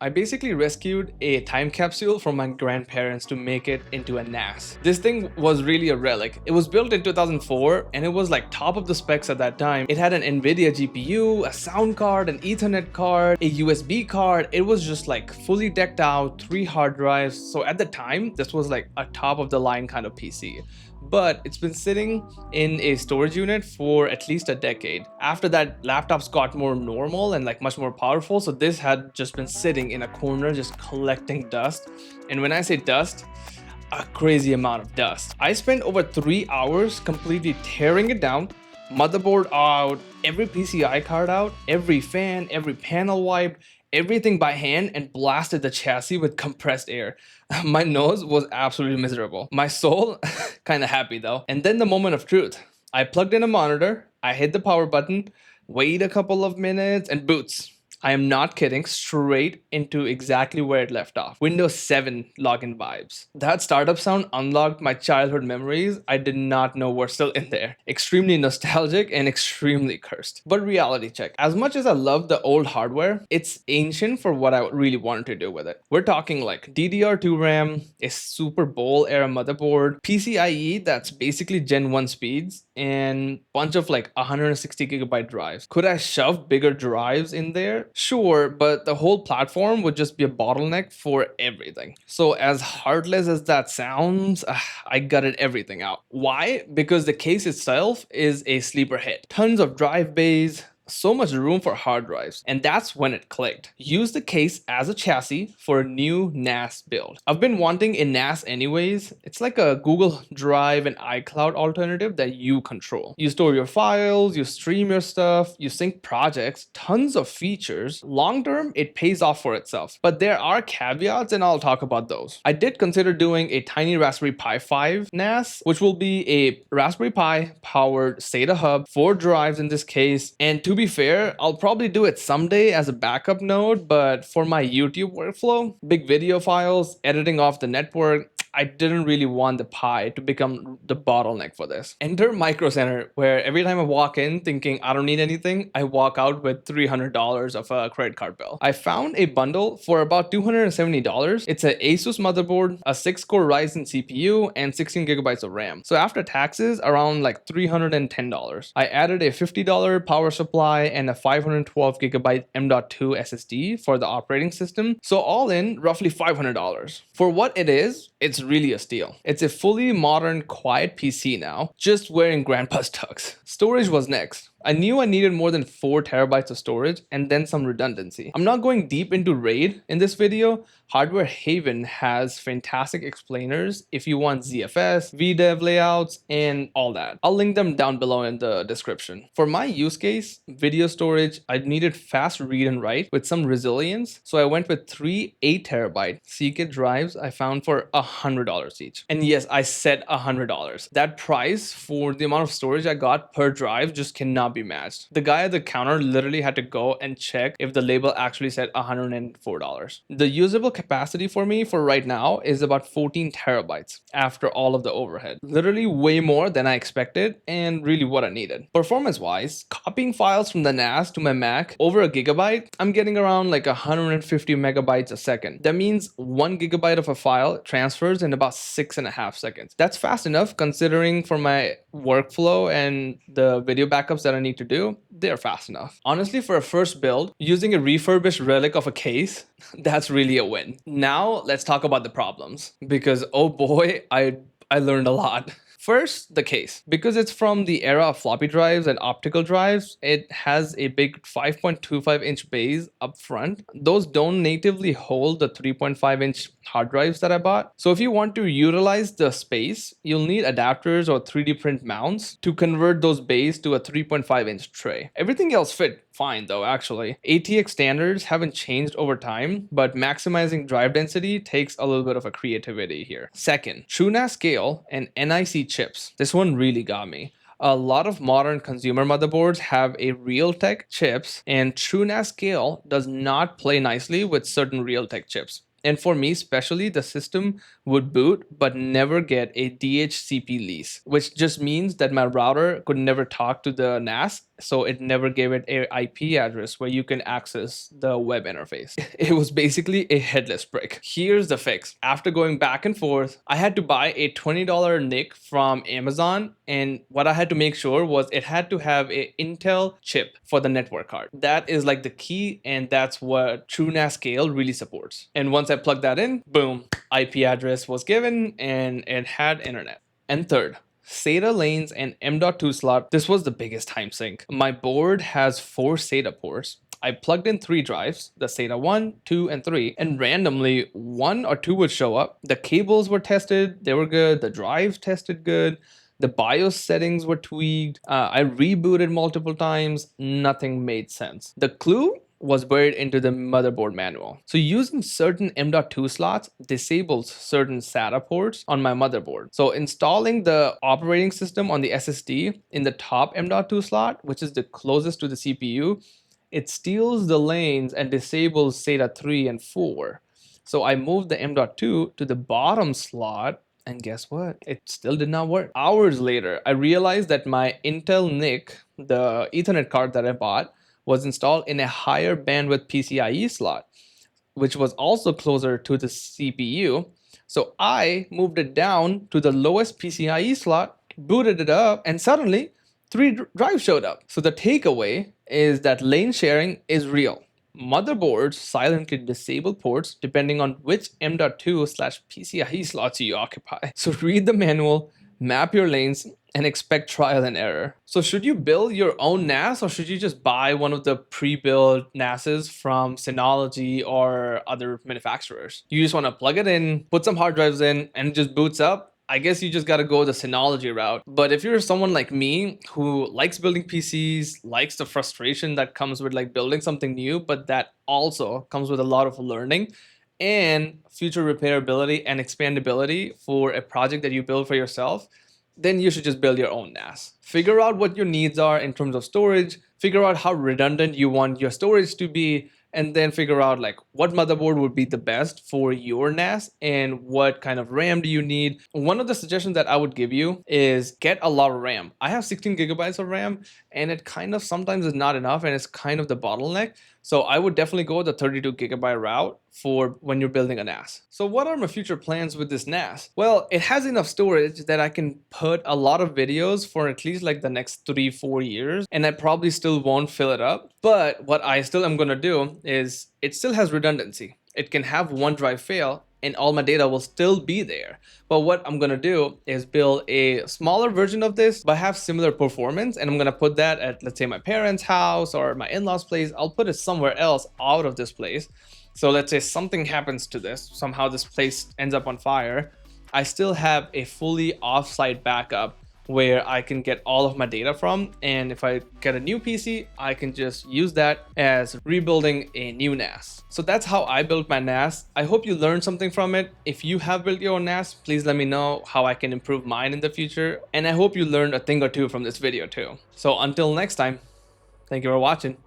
I basically rescued a time capsule from my grandparents to make it into a NAS. This thing was really a relic. It was built in 2004 and it was like top of the specs at that time. It had an NVIDIA GPU, a sound card, an Ethernet card, a USB card. It was just like fully decked out, 3 hard drives. So at the time, this was like a top of the line kind of PC. But it's been sitting in a storage unit for at least a decade. After that, laptops got more normal and like much more powerful, so this had just been sitting in a corner just collecting dust. And when I say dust, a crazy amount of dust. I spent over 3 hours completely tearing it down, motherboard out, every PCI card out, every fan, every panel wiped, everything by hand, and blasted the chassis with compressed air. My nose was absolutely miserable. My soul, kind of happy though. And then the moment of truth. I plugged in a monitor, I hit the power button, wait a couple of minutes, and boots. I am not kidding, straight into exactly where it left off. Windows 7 login vibes. That startup sound unlocked my childhood memories I did not know were still in there. Extremely nostalgic and extremely cursed. But reality check. As much as I love the old hardware, it's ancient for what I really wanted to do with it. We're talking like DDR2 RAM, a Super Bowl era motherboard, PCIe that's basically Gen 1 speeds, and bunch of like 160 gigabyte drives. Could I shove bigger drives in there? Sure, but the whole platform would just be a bottleneck for everything. So as heartless as that sounds, I gutted everything out. Why? Because the case itself is a sleeper hit. Tons of drive bays, so much room for hard drives, and that's when it clicked. Use the case as a chassis for a new NAS build. I've been wanting a NAS anyways. It's like a Google Drive and iCloud alternative that you control. You store your files, you stream your stuff, you sync projects, tons of features. Long term, it pays off for itself, but there are caveats and I'll talk about those. I did consider doing a tiny Raspberry Pi 5 NAS, which will be a Raspberry Pi powered SATA hub, 4 drives in this case, and to be fair, I'll probably do it someday as a backup node, but for my YouTube workflow, big video files, editing off the network, I didn't really want the Pi to become the bottleneck for this. Enter Micro Center, where every time I walk in thinking I don't need anything, I walk out with $300 of a credit card bill. I found a bundle for about $270. It's an Asus motherboard, a 6-core Ryzen CPU, and 16 gigabytes of RAM. So after taxes, around like $310. I added a $50 power supply and a 512 gigabyte M.2 SSD for the operating system. So all in, roughly $500. For what it is, it's really a steal. It's a fully modern, quiet PC now, just wearing grandpa's tux. Storage was next. I knew I needed more than 4 terabytes of storage and then some redundancy. I'm not going deep into RAID in this video. Hardware Haven has fantastic explainers if you want ZFS, VDEV layouts, and all that. I'll link them down below in the description. For my use case, video storage, I needed fast read and write with some resilience, so I went with 3 8 terabyte CKit drives I found for $100 each. And yes, I said $100. That price for the amount of storage I got per drive just cannot be matched. The guy at the counter literally had to go and check if the label actually said $104. The usable capacity for me for right now is about 14 terabytes after all of the overhead. Literally way more than I expected and really what I needed. Performance wise, copying files from the NAS to my Mac over a gigabyte, I'm getting around like 150 megabytes a second. That means 1 gigabyte of a file transfers in about 6.5 seconds. That's fast enough considering for my workflow and the video backups that I need to do, they're fast enough. Honestly, for a first build, using a refurbished relic of a case, that's really a win. Now, let's talk about the problems, because oh boy, I learned a lot. First, the case. Because it's from the era of floppy drives and optical drives, it has a big 5.25-inch base up front. Those don't natively hold the 3.5-inch hard drives that I bought. So if you want to utilize the space, you'll need adapters or 3D print mounts to convert those bays to a 3.5-inch tray. Everything else fit fine though, actually. ATX standards haven't changed over time, but maximizing drive density takes a little bit of a creativity here. Second, TrueNAS SCALE and NIC chips. This one really got me. A lot of modern consumer motherboards have a Realtek chips, and TrueNAS SCALE does not play nicely with certain Realtek chips. And for me especially, the system would boot but never get a DHCP lease, which just means that my router could never talk to the NAS, so it never gave it an IP address where you can access the web interface. It was basically a headless brick. Here's the fix. After going back and forth, I had to buy a $20 NIC from Amazon, and what I had to make sure was it had to have an Intel chip for the network card. That is like the key, and that's what TrueNAS SCALE really supports. And once I plugged that in, boom, IP address was given and it had internet. And third, SATA lanes and M.2 slot. This was the biggest time sink. My board has 4 SATA ports. I plugged in 3 drives, the SATA 1, 2, and 3, and randomly 1 or 2 would show up. The cables were tested, they were good. The drives tested good. The BIOS settings were tweaked. I rebooted multiple times. Nothing made sense. The clue was buried into the motherboard manual. So using certain M.2 slots disables certain SATA ports on my motherboard. So installing the operating system on the SSD in the top M.2 slot, which is the closest to the CPU, it steals the lanes and disables SATA 3 and 4. So I moved the M.2 to the bottom slot, and guess what? It still did not work. Hours later, I realized that my Intel NIC, the Ethernet card that I bought, was installed in a higher bandwidth PCIe slot, which was also closer to the CPU. So I moved it down to the lowest PCIe slot, booted it up, and suddenly 3 drives showed up. So the takeaway is that lane sharing is real. Motherboards silently disable ports depending on which M.2/PCIe slots you occupy. So read the manual, map your lanes, and expect trial and error. So should you build your own NAS, or should you just buy one of the pre-built NASs from Synology or other manufacturers? You just want to plug it in, put some hard drives in, and it just boots up? I guess you just got to go the Synology route. But if you're someone like me who likes building PCs, likes the frustration that comes with like building something new, but that also comes with a lot of learning and future repairability and expandability for a project that you build for yourself, then you should just build your own NAS. Figure out what your needs are in terms of storage, figure out how redundant you want your storage to be, and then figure out like what motherboard would be the best for your NAS and what kind of RAM do you need. One of the suggestions that I would give you is get a lot of RAM. I have 16 gigabytes of RAM, and it kind of sometimes is not enough, and it's kind of the bottleneck. So I would definitely go with the 32 gigabyte route for when you're building a NAS. So what are my future plans with this NAS? Well, it has enough storage that I can put a lot of videos for at least like the next 3-4 years, and I probably still won't fill it up. But what I still am gonna do is it still has redundancy. It can have one drive fail and all my data will still be there. But what I'm gonna do is build a smaller version of this but have similar performance, and I'm gonna put that at, let's say, my parents' house or my in-laws' place. I'll put it somewhere else out of this place. So let's say something happens to this, somehow this place ends up on fire, I still have a fully off-site backup where I can get all of my data from, and if I get a new PC, I can just use that as rebuilding a new NAS. So that's how I built my NAS. I hope you learned something from it. If you have built your own NAS, please let me know how I can improve mine in the future, and I hope you learned a thing or two from this video too. So until next time, thank you for watching.